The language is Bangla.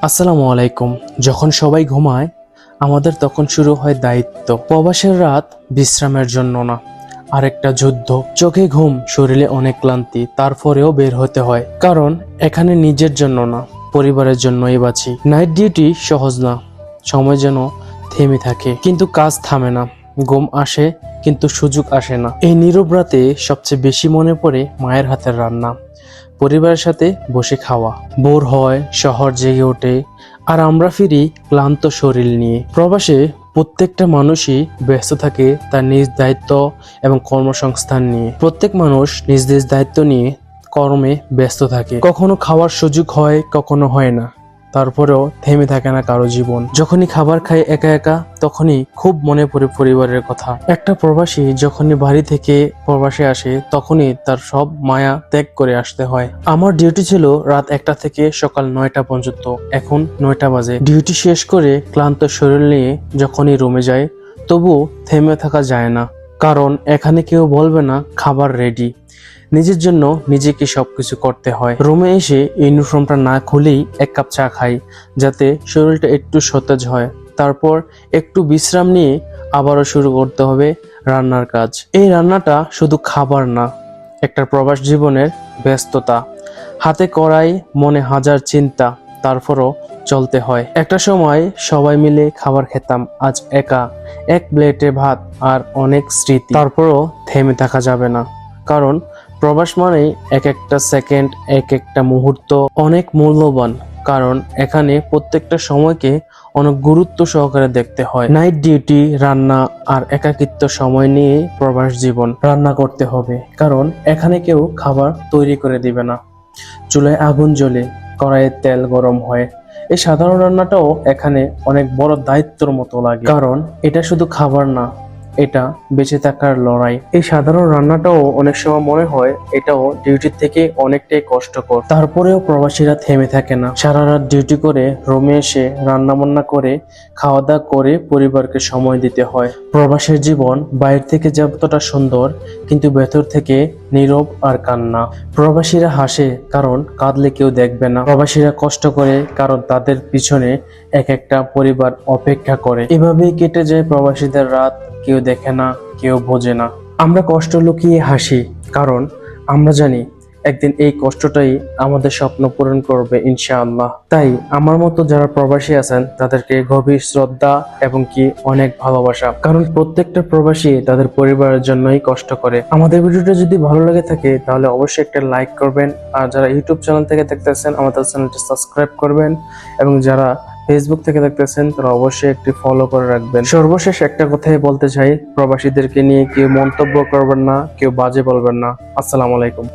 আসসালামু আলাইকুম। যখন সবাই ঘুমায় আমাদের তখন শুরু হয় দায়িত্ব। প্রবাসের রাত বিশ্রামের জন্য না, আরেকটা যুদ্ধ। চোখে ঘুম, শরীরে অনেক ক্লান্তি, তারপরেও বের হতে হয়। কারণ এখানে নিজের জন্য না, পরিবারের জন্যই বাঁচি। নাইট ডিউটি সহজ না, সময় যেন থেমে থাকে কিন্তু কাজ থামে না। ঘুম আসে কিন্তু সুযোগ আসে না। এই নীরব রাতে সবচেয়ে বেশি মনে পড়ে মায়ের হাতের রান্না, পরিবারের সাথে বসে খাওয়া। ভোর হয়, শহর জেগে ওঠে, আর আমরা ফিরি ক্লান্ত শরীর নিয়ে। প্রবাসে প্রত্যেকটা মানুষই ব্যস্ত থাকে তার নিজ দায়িত্ব এবং কর্মসংস্থান নিয়ে। প্রত্যেক মানুষ নিজ নিজ দায়িত্ব নিয়ে কর্মে ব্যস্ত থাকে। কখনো খাওয়ার সুযোগ হয়, কখনো হয় না। তারপরেও থেমে থাকে না কারো জীবন। যখনই খাবার খায় একা একা, তখনই খুব মনে পড়ে পরিবারের কথা। একটা প্রবাসী যখনই বাড়ি থেকে প্রবাসে আসে, তখনই তার সব মায়া ত্যাগ করে আসতে হয়। আমার ডিউটি ছিল রাত 1টা থেকে সকাল 9টা পর্যন্ত। এখন 9টা বাজে। ডিউটি শেষ করে ক্লান্ত শরীর নিয়ে যখনই রুমে যায়, তবু থেমে থাকা যায় না। কারণ এখানে কেউ বলবে না খাবার রেডি। নিজের জন্য নিজেকে সবকিছু করতে হয়। রুমে এসে ইউনিফর্মটা না খুলেই 1 কাপ চা খাই, যাতে শরীরটা একটু সতেজ হয়। তারপর একটু বিশ্রাম নিয়ে আবারও শুরু করতে হবে রান্নার কাজ। এই রান্নাটা শুধু খাবার না, একটা প্রবাস জীবনের ব্যস্ততা। হাতে কড়াই, মনে হাজার চিন্তা, তারপরও চলতে হয়। একটা সময় সবাই মিলে খাবার খেতাম, আজ একা। এক প্লেটে ভাত আর অনেক স্মৃতি। তারপরও থেমে থাকা যাবে না, কারণ প্রবাস মানেই এক একটা সেকেন্ড, এক একটা মুহূর্ত অনেক মূল্যবান। কারণ এখানে প্রত্যেকটা সময়কে অনেক গুরুত্ব সহকারে দেখতে হয়। নাইট ডিউটি, রান্না আর একাকিত্ব সময় নিয়ে প্রবাস জীবন। রান্না করতে হবে, কারণ এখানে কেউ খাবার তৈরি করে দিবে না। চুলায় আগুন জ্বলে, কড়াইয়ে তেল গরম হয়। এই সাধারণ রান্নাটাও এখানে অনেক বড় দায়িত্বের মতো লাগে, কারণ এটা শুধু খাবার না, এটা বেঁচে থাকার লড়াই। এই সাধারণ রান্নাটাও অনেক সময় মনে হয় এটাও ডিউটির থেকে অনেকটাই কষ্টকর। তারপরেও প্রবাসীরা থেমে থাকে না। সারা রাত ডিউটি করে রুমে এসে রান্না বান্না করে খাওয়া দাওয়া করে পরিবারকে সময় দিতে হয়। প্রবাসের জীবন বাইরে থেকে যতটা সুন্দর, কিন্তু ভেতর থেকে নীরব আর কান্না। প্রবাসীরা হাসে কারণ কাঁদলে কেউ দেখবে না। প্রবাসীরা কষ্ট করে কারণ তাদের পিছনে এক একটা পরিবার অপেক্ষা করে। এভাবেই কেটে যায় প্রবাসীদের রাত। কেউ দেখে না, কেউ বোঝে না। আমরা কষ্ট লুকিয়ে হাসি, কারণ আমরা জানি একদিন এই কষ্টটাই আমাদের স্বপ্ন পূরণ করবে ইনশাআল্লাহ। তাই আমার মতো যারা প্রবাসী আছেন তাদেরকে গভীর শ্রদ্ধা এবং কি অনেক ভালোবাসা, কারণ প্রত্যেকটা প্রবাসী তাদের পরিবারের জন্যই কষ্ট করে। আমাদের ভিডিওটা যদি ভালো লাগে থাকে তাহলে অবশ্যই একটা লাইক করবেন, আর যারা ইউটিউব চ্যানেল থেকে দেখতেছেন আমাদের চ্যানেলটি সাবস্ক্রাইব করবেন, এবং যারা ফেসবুক থেকে দেখতেছেন তারা অবশ্যই একটি ফলো করে রাখবেন। সর্বশেষ একটা কথাই বলতে চাই, প্রবাসীদেরকে নিয়ে কেউ মন্তব্য করবেন না, কেউ বাজে বলবেন না। আসসালামু আলাইকুম।